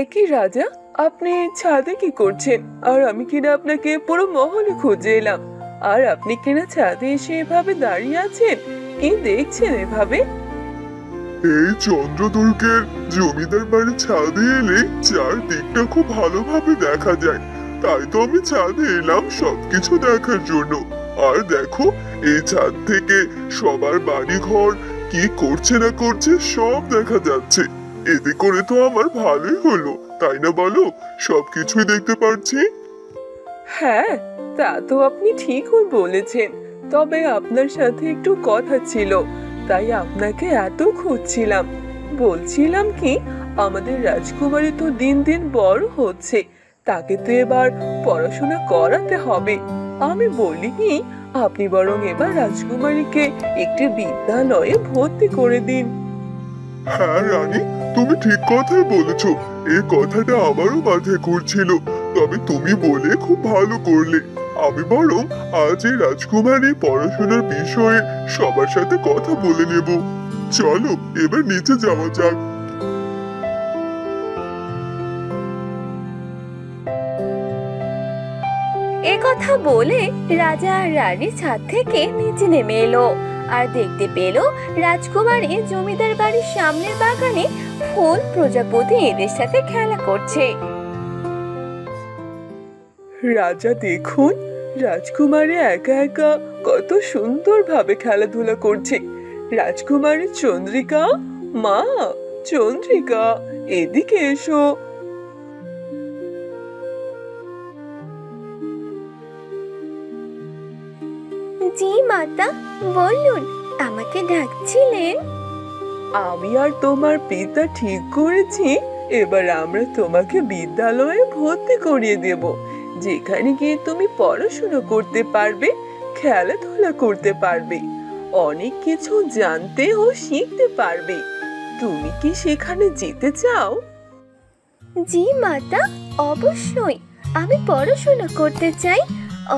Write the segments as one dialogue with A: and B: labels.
A: একই রাজা, আপনি ছাদে কি করছেন? আর আমি কিনা আপনাকে পুরো মহলে খুঁজে এলাম, আর আপনি কিনা ছাদে এসে এভাবে দাঁড়িয়ে আছেন? কি দেখছেন এভাবে?
B: এই চন্দ্রদুর্গের জমিদার বাড়ির ছাদে এলে চারদিকটা খুব ভালোভাবে দেখা যায়, তাই তো আমি ছাদে এলাম সবকিছু দেখার জন্য। আর দেখো, এই ছাদ থেকে সবার বাড়ি ঘর কি করছে না করছে সব দেখা যাচ্ছে। এতে করে তো আমার ভালোই হলো, তাই না বলো? সবকিছুই দেখতে পাচ্ছি।
A: হ্যাঁ, তা তো আপনি ঠিকই বলেছেন। তবে আপনার সাথে একটু কথা ছিল, তাই আপনাকে এত খুঁজছিলাম। বলছিলাম কি, আমাদের রাজকুমারী তো দিন দিন বড় হচ্ছে, তাকে তো এবার পড়াশোনা করাতে হবে। আমি বলি কি, আপনি বরং এবার রাজকুমারীকে একটি বিদ্যালয়ে ভর্তি করে দিন।
B: হ্যাঁ রানী, তুমি ঠিক কথাই বলেছো। এই কথাটা আমারও মাথায় ঘুরছিল, তবে তুমি বলে খুব ভালো করলে। আমি বরং আজ এই রাজকুমারী পড়াশোনার বিষয়ে সবার সাথে কথা বলে নেব। চলো এবার নিচে যাওয়া যাক।
C: এ কথা বলে রাজা আর রানী ছাদ থেকে নিচে নেমে এলো আর দেখতে পেল রাজকুমারী জমিদার বাড়ির সামনের বাগানে ফুল প্রজাপতি এদের সাথে খেলা করছে।
A: রাজা দেখুন, রাজকুমারী একা একা কত সুন্দরভাবে খেলাধুলা করছে। রাজকুমারী চন্দ্রিকা, মা চন্দ্রিকা, এদিকে এসো।
C: জি মাতা, বলুন, আমাকে ডাকছিলেন?
A: আমি আর তোমার পিতা ঠিক করেছি, এবার আমরা তোমাকে বিদ্যালয়ে ভর্তি করিয়ে দেব, যেখানে গিয়ে তুমি পড়াশোনা করতে পারবে, খেলাধুলা করতে পারবে, অনেক কিছু জানতে ও শিখতে পারবে। তুমি কি সেখানে যেতে চাও?
C: জি মাতা, অবশ্যই। আমি পড়াশোনা করতে চাই,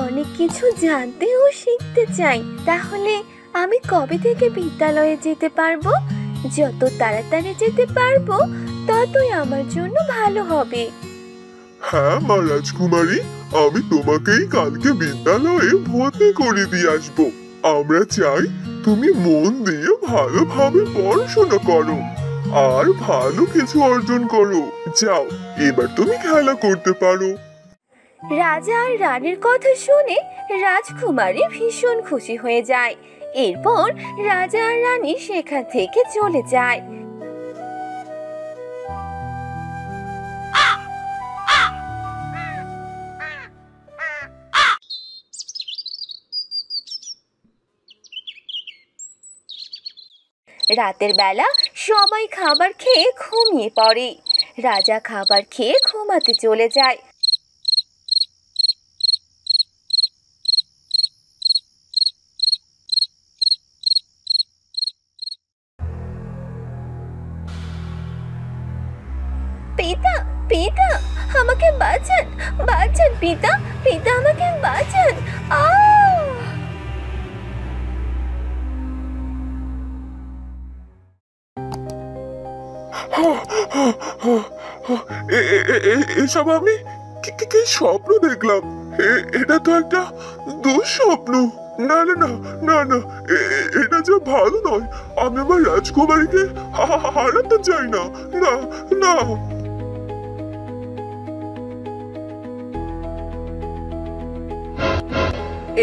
C: অনেক কিছু জানতে ও শিখতে চাই। তাহলে আমি কবে থেকে বিদ্যালয়ে যেতে পারবো? যত তাড়াতাড়ি যেতে পারবো ততই আমার জন্য ভালো হবে।
B: হ্যাঁ মা রাজকুমারী, আমি তোমাকেই কালকে বিদ্যালয়ে ভর্তি করে দিয়ে আসবো। আমরা চাই তুমি মন দিয়ে ভালোভাবে পড়াশোনা করো আর ভালো কিছু অর্জন করো। যাও, এবার তুমি খেলা করতে পারো।
C: রাজা আর রানীর কথা শুনে রাজকুমারী ভীষণ খুশি হয়ে যায়। এরপর রাজা আর রানী সেখান থেকে চলে যায়। রাতের বেলা সবাই খাবার খেয়ে ঘুমিয়ে পড়ে। রাজা খাবার খেয়ে ঘুমাতে চলে যায়। পিতা, পিতা, আমাকে বাঁচান, বাঁচান পিতা, পিতা আমাকে বাঁচান।
B: এসব আমি কি কি কি স্বপ্ন দেখলাম? এটা তো একটা দুঃস্বপ্ন। না না না, না না, এটা যে ভালো নয়। আমি আমার রাজকুমারীকে হারাতে চাই না। না না।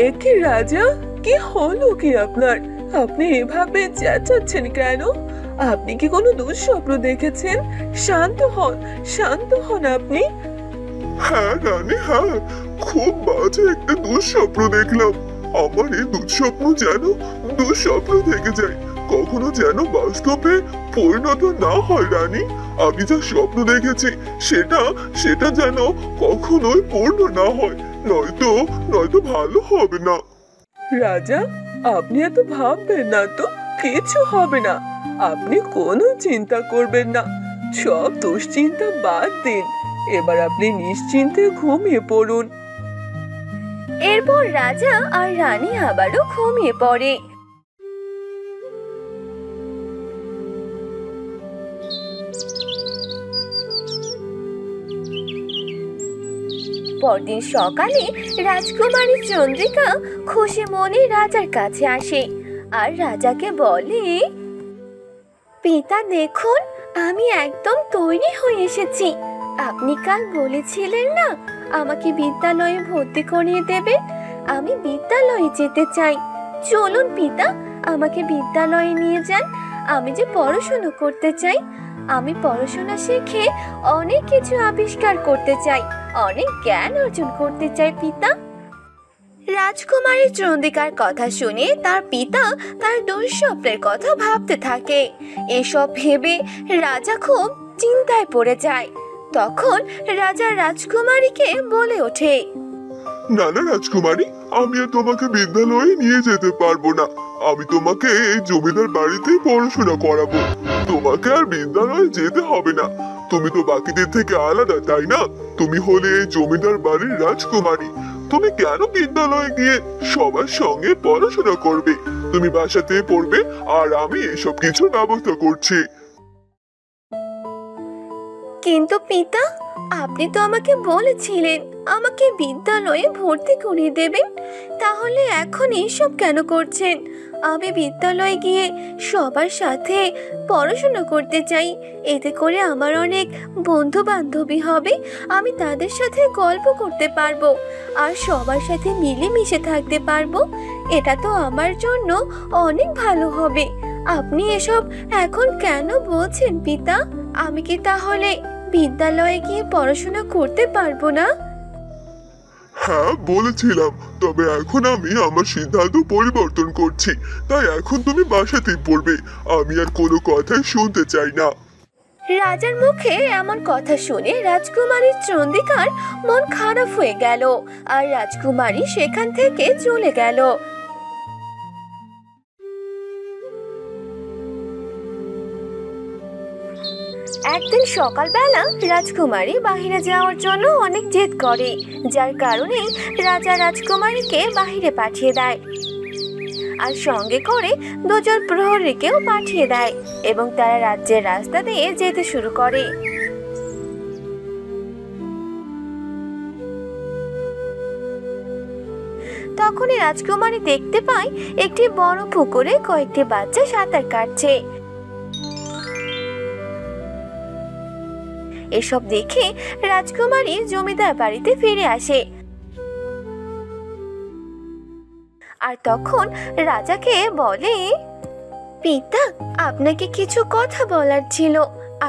A: একে রাজা, কি হলো কি আপনার? আপনি এভাবে চেঁচাচ্ছেন কেন? আপনি কি কোনো দুঃস্বপ্ন দেখেছেন? শান্ত হন, শান্ত হন আপনি।
B: হ্যাঁ রানী, হ্যাঁ, খুব বাজে একটা দুঃস্বপ্ন দেখলাম। আমার এই দুঃস্বপ্ন যেন দুঃস্বপ্ন থেকে যায়, কখনো যেন বাস্তবে পরিণত না হয় রানী। আমি যা স্বপ্ন দেখেছি সেটা সেটা যেন কখনোই পূর্ণ না হয়, নয়তো নয়তো ভালো হবে না।
A: রাজা, আপনি এত ভাববেন না তো, কিছু হবে না। আপনি কোনো চিন্তা করবেন না, সব দুশ্চিন্তা বাদ দিন। এবার আপনি নিশ্চিন্তে ঘুমিয়ে পড়ুন।
C: এরপর রাজা আর রানী আবারও ঘুমিয়ে পড়ে। পরদিন সকালে রাজকুমারী চন্দ্রিকা খুশি মনে রাজার কাছে আসে আর রাজাকে বলে, পিতা দেখুন, আমি একদম তৈরি হয়ে এসেছি। আপনি কাল বলেছিলেন না আমাকে বিদ্যালয়ে ভর্তি করিয়ে দেবেন। আমি বিদ্যালয়ে যেতে চাই। চলুন পিতা, আমাকে বিদ্যালয়ে নিয়ে যান। আমি যে পড়াশোনা করতে চাই। আমি পড়াশোনা শিখে অনেক কিছু আবিষ্কার করতে চাই, অনেক জ্ঞান অর্জন করতে চাই পিতা। রাজকুমারী চন্দ্রিকার কথা শুনে তার পিতা তার দুঃস্বপ্নের কথা ভাবতে থাকে। এসব ভেবে রাজা খুব চিন্তায় পড়ে যায়। তখন রাজা রাজকুমারীকে বলে ওঠে,
B: না না রাজকুমারী, আমি আর তোমাকে বিদ্যালয়ে নিয়ে যেতে পারবো না। আমি তোমাকে এই জমিদার বাড়িতেই পড়াশোনা করাবো। তোমাকে আর বিদ্যালয়ে যেতে হবে না। তুমি তো বাকিদের থেকে আলাদা, তাই না? তুমি হলে এই জমিদার বাড়ির রাজকুমারী। তুমি কেন বিদ্যালয়ে গিয়ে সবার সঙ্গে পড়াশোনা করবে? তুমি বাসাতে পড়বে আর আমি এসব কিছুর ব্যবস্থা করছি।
C: কিন্তু পিতা, আপনি তো আমাকে বলেছিলেন আমাকে বিদ্যালয়ে ভর্তি করিয়ে দেবেন। তাহলে এখন এসব কেন করছেন? আমি বিদ্যালয়ে গিয়ে সবার সাথে পড়াশোনা করতে চাই। এতে করে আমার অনেক বন্ধু বান্ধবী হবে। আমি তাদের সাথে গল্প করতে পারবো আর সবার সাথে মিলেমিশে থাকতে পারবো। এটা তো আমার জন্য অনেক ভালো হবে। আপনি এসব এখন কেন বলছেন পিতা? আমি কি তাহলে বিদ্যালয়ে গিয়ে পড়াশোনা করতে পারবো না?
B: হ্যাঁ বলেছিলাম, তবে এখন আমি আমার সিদ্ধান্ত পরিবর্তন করছি। তাই এখন তুমি বাসাতেই পড়বে। আমি আর কোনো কথাই শুনতে চাই না।
C: রাজার মুখে এমন কথা শুনে রাজকুমারী চন্দ্রিকার মন খারাপ হয়ে গেল আর রাজকুমারী সেখান থেকে চলে গেল। একদিন সকালবেলা রাজকুমারী বাহিরে যাওয়ার জন্য অনেক জেদ করে, যার কারণে রাজা রাজকুমারীকে বাহিরে পাঠিয়ে দেয় আর সঙ্গে করে দুজন প্রহরীকেও পাঠিয়ে দেয় এবং তারা রাজ্যের রাস্তা দিয়ে যেতে শুরু করে। তখনই রাজকুমারী দেখতে পায় একটি বড় পুকুরে কয়েকটি বাচ্চা সাঁতার কাটছে। এসব দেখে রাজকুমারী জমিদার বাড়িতে ফিরে আসে আর তখন রাজাকে বলে, পিতা, আপনাকে কিছু কথা বলার ছিল।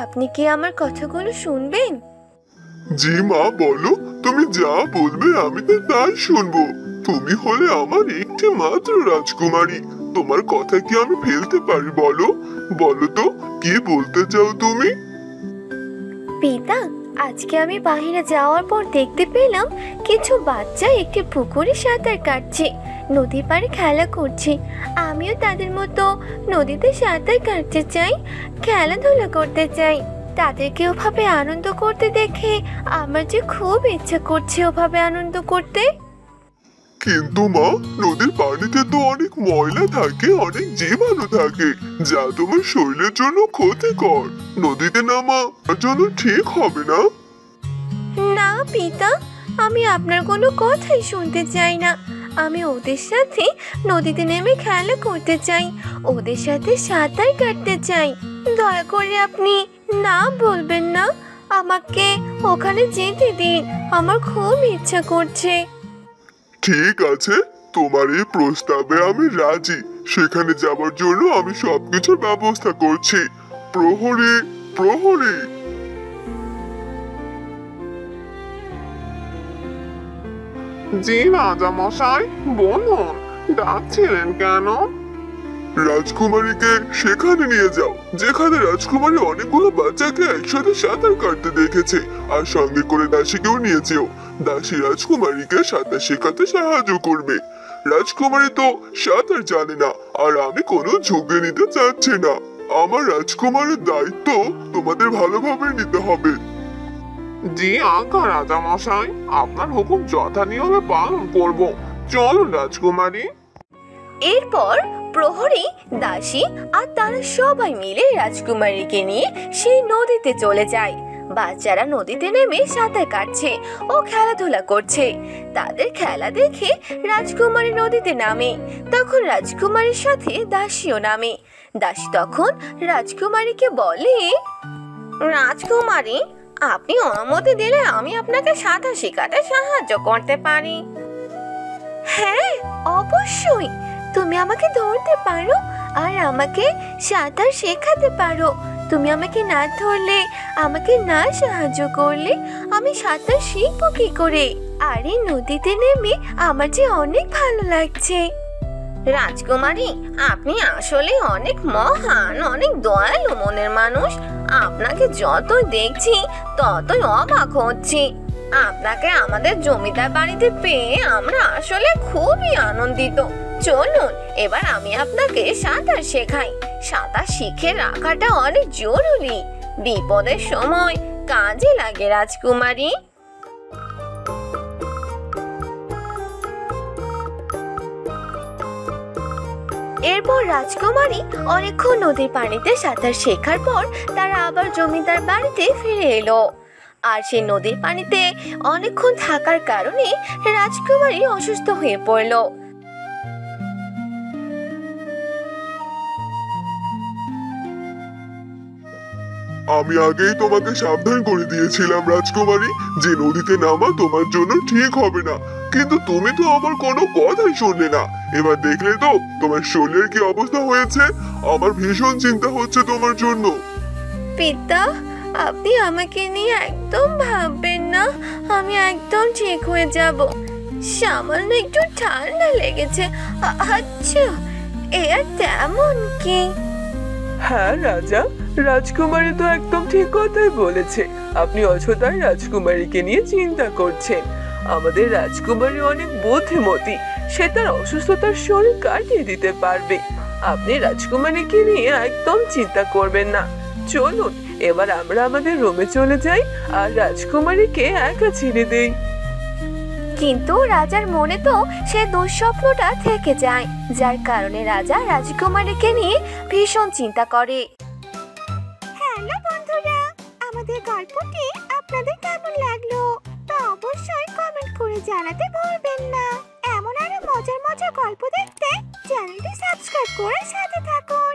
C: আপনি কি আমার কথাগুলো শুনবেন?
B: জি মা, বলো। তুমি যা বলবে আমি তো তাই শুনবো। তুমি হলে আমার একটি মাত্র রাজকুমারী। তোমার কথা কি আমি ফেলতে পারি? বলো বলো তো, কি বলতে চাও তুমি?
C: পিতা, আজকে আমি বাইরে যাওয়ার পর দেখতে পেলাম কিছু বাচ্চা একটি পুকুরে সাঁতার কাটছে, নদীর পাড়ে খেলা করছে। আমিও তাদের মতো নদীতে সাঁতার কাটতে চাই, খেলাধুলা করতে চাই। তাদেরকে ওভাবে আনন্দ করতে দেখে আমার যে খুব ইচ্ছা করছে ওভাবে আনন্দ করতে।
B: কিন্তু মা, নদীর পানিতে তো অনেক ময়লা থাকে, অনেক জীবাণু থাকে, যা তোমার শরীরের জন্য ক্ষতিকর। নদীতে নামা জন্য ঠিক হবে না।
C: না পিতা, আমি আপনার কোনো কথাই শুনতে চাই না। আমি ওদের সাথে নদীতে নেমে খেলা করতে চাই, ওদের সাথে সাঁতার কাটতে চাই। দয়া করে আপনি না বলবেন না, আমাকে ওখানে যেতে দিন। আমার খুব ইচ্ছা করছে।
B: ঠিক আছে, তোমার এই প্রস্তাবে আমি রাজি। সেখানে যাওয়ার জন্য আমি সবকিছুর ব্যবস্থা করছি। প্রহরী, প্রহরী।
D: জি রাজা মশাই, বলুন, ডাকছিলেন কেন?
B: রাজকুমারীকে সেখানে নিয়ে যাও যেখানে রাজকুমারী অনেকগুলো বাচ্চাকে একসাথে সাঁতার কাটতে দেখেছে, আর সঙ্গে করে দাসীকেও নিয়ে যেও। দাসী রাজকুমারীকে সাঁতার শেখাতে সাহায্য করবে। রাজকুমারী তো সাঁতার জানে না, আর আমি কোনো ঝুঁকি নিতে চাচ্ছি না। আমার রাজকুমারের দায়িত্ব তোমাদের ভালোভাবে নিতে হবে।
D: জি আজ্ঞা রাজা মশাই, আপনার হুকুম যথা নিয়মে পালন করব। চলুন রাজকুমারী।
C: এরপর প্রহরী, দাসী আর তারা সবাই মিলে রাজকুমারীকে নিয়ে সেই নদীতে চলে যায় বাচ্চারা নদীতে নেমে সাঁতার কাটছে ও খেলাধুলা করছে। তাদের খেলা দেখে রাজকুমারী নদীতে নামে। তখন রাজকুমারীর সাথে দাসীও নামে। দাসী তখন রাজকুমারীকে বলে, রাজকুমারী, আপনি অনুমতি দিলে আমি আপনাকে সাঁতার শেখাতে সাহায্য করতে পারি। হ্যাঁ, অবশ্যই। তুমি আমাকে ধরতে পারো আর আমাকে সাঁতার শেখাতে পারো। তুমি আমাকে না ধরলে, আমাকে না সাহায্য করলে আমি সাঁতার শিখবো কি করে? আর এই নদীতে নেমে আমার যে অনেক ভালো লাগছে। রাজকুমারী, আপনি আসলে অনেক মহান, অনেক দয়ালু মনের মানুষ। আপনাকে যতই দেখছি ততই অবাক হচ্ছি। আপনাকে আমাদের জমিদার বাড়িতে পেয়ে আমরা আসলে খুবই আনন্দিত। চলুন এবার আমি আপনাকে সাঁতার শেখাই। সাঁতার শিখে রাখাটা অনেক জরুরি, বিপদের সময় কাজে লাগে রাজকুমারী। এরপর রাজকুমারী অনেকক্ষণ নদীর পানিতে সাঁতার শেখার পর তারা আবার জমিদার বাড়িতে ফিরে এলো। আর সেই নদীর পানিতে অনেকক্ষণ থাকার কারণে রাজকুমারী অসুস্থ হয়ে পড়ল।
B: আমি আগেই তোমাকে সাবধান করে দিয়েছিলাম রাজকুমারী যে নদীতে নামা তোমার জন্য ঠিক হবে না, কিন্তু তুমি তো আমার কোনো কথাই শুনলে না। এবার দেখলে তো তোমার শরীরের কি অবস্থা হয়েছে। আমার ভীষণ চিন্তা হচ্ছে তোমার জন্য।
C: পিতা, আপনি আমাকে নিয়ে একদম ভাববেন না। আমি একদম ঠিক হয়ে যাব। সামান্য একটু ঠান্ডা লেগেছে। আচ্ছা, এ আর তেমন কি?
A: হ্যাঁ রাজা, রাজকুমারী তো একদম ঠিক কথাই বলেছে। আপনি অযথাই রাজকুমারীকে নিয়ে চিন্তা করছেন। আমাদের রাজকুমারী অনেক বুদ্ধিমতী, সে তার অসুস্থতার শরীর কাটিয়ে দিতে পারবে। আপনি রাজকুমারীকে নিয়ে একদম চিন্তা করবেন না। চলুন এবার আমরা আমাদের রুমে চলে যাই আর রাজকুমারীকে একা ছেড়ে দেই।
C: কিন্তু রাজার মনে তো সে দুঃস্বপ্নটা থেকে যায়, যার কারণে রাজা রাজকুমারীকে নিয়ে ভীষণ চিন্তা করে। হ্যালো বন্ধুরা, আমাদের গল্পটি আপনাদের কেমন লাগলো তা অবশ্যই কমেন্ট করে জানাতে ভুলবেন না। এমন আরো মজার মজার গল্প দেখতে চ্যানেলটি সাবস্ক্রাইব করে সাথে থাকুন।